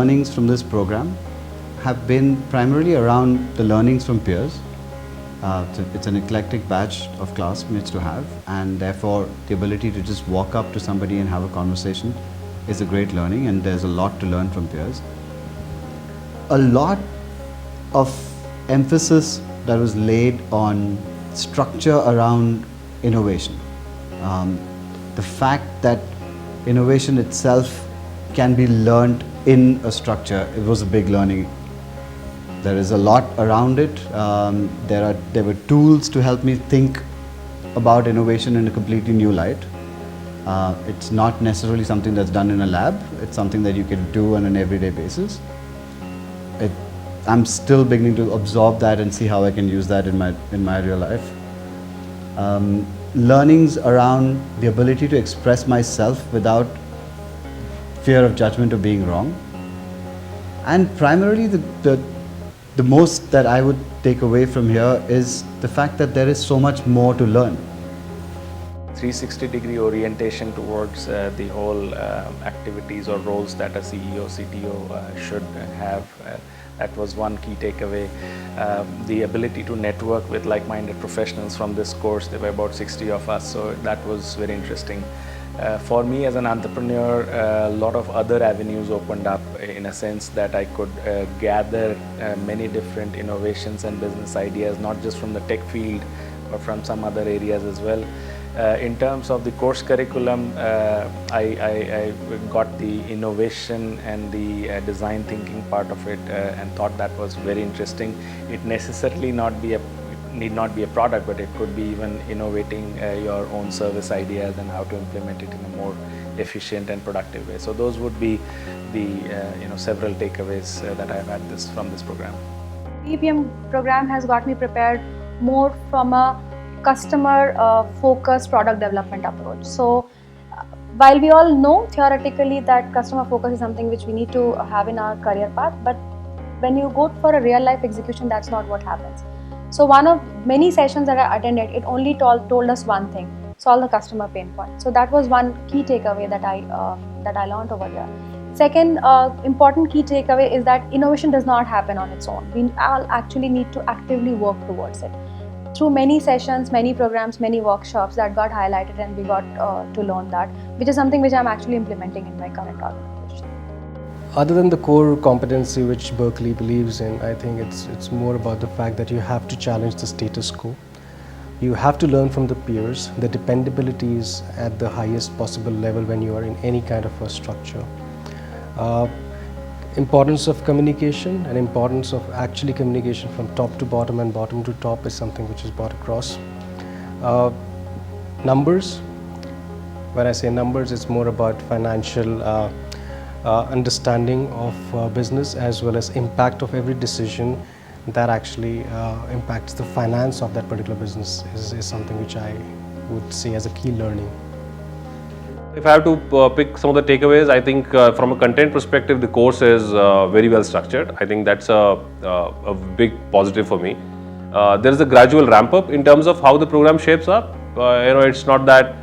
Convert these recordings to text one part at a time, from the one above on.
learnings from this program have been primarily around the learnings from peers. It's an eclectic batch of classmates to have, and therefore the ability to just walk up to somebody and have a conversation is a great learning, and there's a lot to learn from peers. A lot of emphasis that was laid on structure around innovation. The fact that innovation itself can be learned in a structure, it was a big learning. There is a lot around it. There were tools to help me think about innovation in a completely new light. It's not necessarily something that's done in a lab. It's something that you can do on an everyday basis. I'm still beginning to absorb that and see how I can use that in my real life. Learnings around the ability to express myself without fear of judgment or being wrong. And primarily the most that I would take away from here is the fact that there is so much more to learn. 360-degree orientation towards the whole activities or roles that a CEO, CTO should have. That was one key takeaway. The ability to network with like-minded professionals from this course. There were about 60 of us, so that was very interesting. For me as an entrepreneur, a lot of other avenues opened up in a sense that I could gather many different innovations and business ideas, not just from the tech field, but from some other areas as well. In terms of the course curriculum, I got the innovation and the design thinking part of it and thought that was very interesting. It necessarily need not be a product, but it could be even innovating your own service ideas and how to implement it in a more efficient and productive way. So those would be the several takeaways that I have had from this program. EPM program has got me prepared more from a customer focused product development approach. So while we all know theoretically that customer focus is something which we need to have in our career path, but when you go for a real life execution, that's not what happens. So one of many sessions that I attended, it only told us one thing: solve the customer pain point. So that was one key takeaway that I learned over here. Second important key takeaway is that innovation does not happen on its own. We all actually need to actively work towards it. Through many sessions, many programs, many workshops that got highlighted, and we got to learn that, which is something which I'm actually implementing in my current organization. Other than the core competency which Berkeley believes in, I think it's more about the fact that you have to challenge the status quo. You have to learn from the peers. The dependability is at the highest possible level when you are in any kind of a structure. Importance of communication and importance of actually communication from top to bottom and bottom to top is something which is brought across. Numbers. When I say numbers, it's more about financial understanding of business as well as impact of every decision that actually impacts the finance of that particular business is something which I would say as a key learning. If I have to pick some of the takeaways, I think from a content perspective, the course is very well structured. I think that's a big positive for me. There is a gradual ramp up in terms of how the program shapes up. It's not that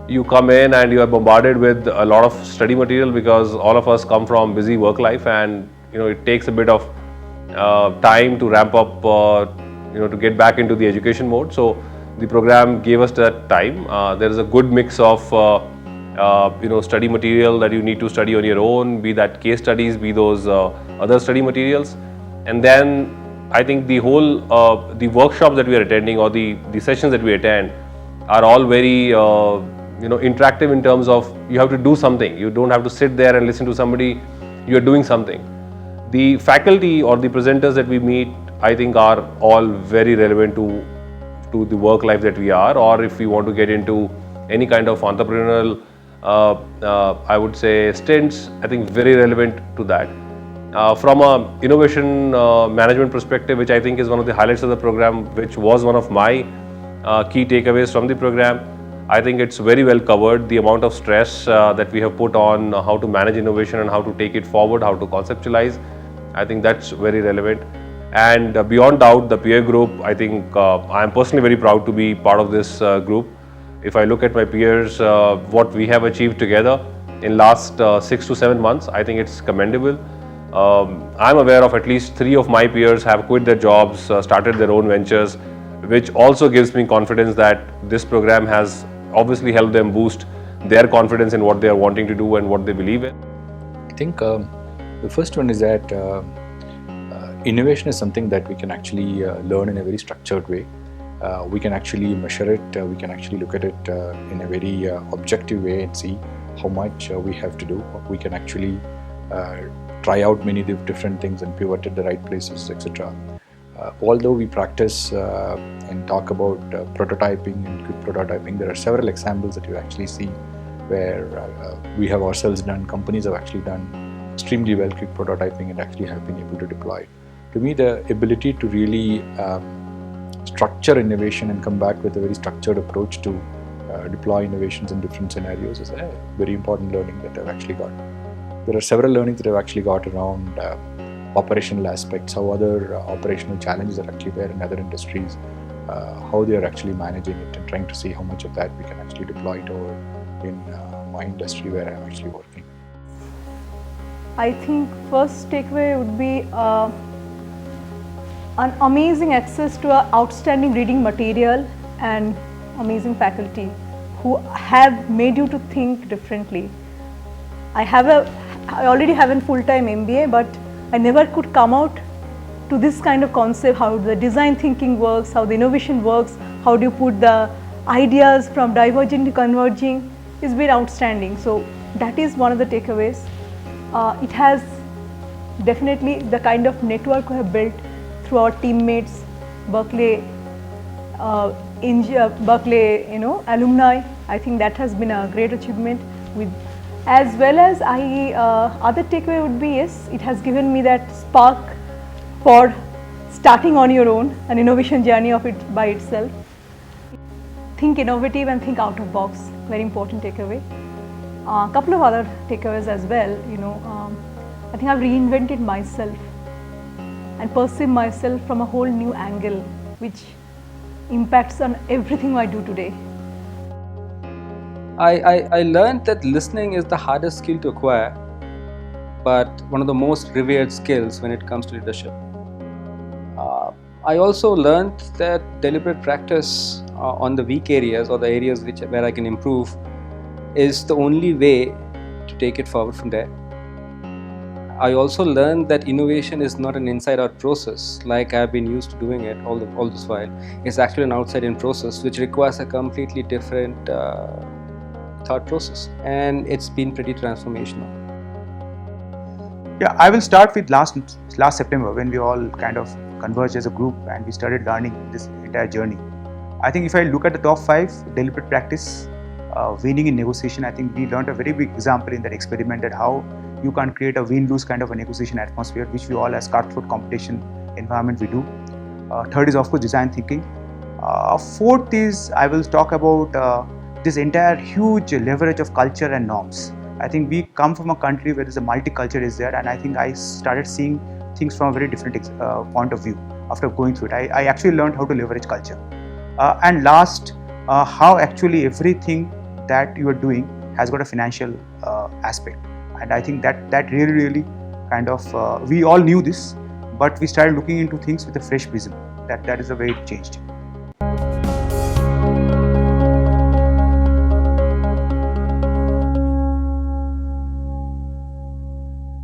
you come in and you are bombarded with a lot of study material, because all of us come from busy work life, and it takes a bit of time to ramp up, to get back into the education mode. So the program gave us that time. There is a good mix of study material that you need to study on your own, be that case studies, be those other study materials. And then I think the whole the workshops that we are attending, or the sessions that we attend, are all very interactive in terms of you have to do something. You don't have to sit there and listen to somebody. You are doing something. The faculty or the presenters that we meet, I think, are all very relevant to the work life that we are, or if we want to get into any kind of entrepreneurial I would say stints, I think very relevant to that. From a innovation management perspective, which I think is one of the highlights of the program, which was one of my key takeaways from the program, I think it's very well covered. The amount of stress that we have put on how to manage innovation and how to take it forward, how to conceptualize, I think that's very relevant. And beyond doubt, the peer group, I think I am personally very proud to be part of this group. If I look at my peers, what we have achieved together in last 6 to 7 months, I think it's commendable. I'm aware of at least 3 of my peers have quit their jobs, started their own ventures, which also gives me confidence that this program has obviously helped them boost their confidence in what they are wanting to do and what they believe in. I think the first one is that innovation is something that we can actually learn in a very structured way. We can actually measure it, we can actually look at it in a very objective way and see how much we have to do. We can actually try out many different things and pivot at the right places, etc. Although we practice and talk about prototyping and quick prototyping, there are several examples that you actually see where we have ourselves done, companies have actually done extremely well quick prototyping and actually have been able to deploy it. To me, the ability to really structure innovation and come back with a very structured approach to deploy innovations in different scenarios is a very important learning that I've actually got. There are several learnings that I've actually got around operational aspects, how other operational challenges are actually there in other industries, how they are actually managing it, and trying to see how much of that we can actually deploy it over in my industry where I'm actually working. I think first takeaway would be an amazing access to outstanding reading material and amazing faculty who have made you to think differently. I already have a full-time MBA, but I never could come out to this kind of concept, how the design thinking works, how the innovation works, how do you put the ideas from diverging to converging. It's been outstanding. So that is one of the takeaways. It has definitely the kind of network we have built through our teammates, Berkeley, alumni. I think that has been a great achievement. As well as other takeaway would be, yes, it has given me that spark for starting on your own, an innovation journey of it by itself. Think innovative and think out of box. Very important takeaway. A couple of other takeaways as well. I think I've reinvented myself and perceive myself from a whole new angle, which impacts on everything I do today. I learned that listening is the hardest skill to acquire, but one of the most revered skills when it comes to leadership. I also learned that deliberate practice on the weak areas or the areas where I can improve is the only way to take it forward from there. I also learned that innovation is not an inside-out process like I've been used to doing it all this while. It's actually an outside-in process which requires a completely different thought process, and it's been pretty transformational. Yeah, I will start with last September when we all kind of converged as a group and we started learning this entire journey. I think if I look at the top 5, deliberate practice, winning in negotiation, I think we learned a very big example in that experiment that how you can create a win-lose kind of a negotiation atmosphere, which we all as cutthroat competition environment we do. Third is of course design thinking. Fourth is I will talk about this entire huge leverage of culture and norms. I think we come from a country where there's a multicultural is there, and I think I started seeing things from a very different point of view after going through it. I actually learned how to leverage culture. And last, how actually everything that you are doing has got a financial aspect. And I think that really kind of, we all knew this, but we started looking into things with a fresh prism. That is the way it changed.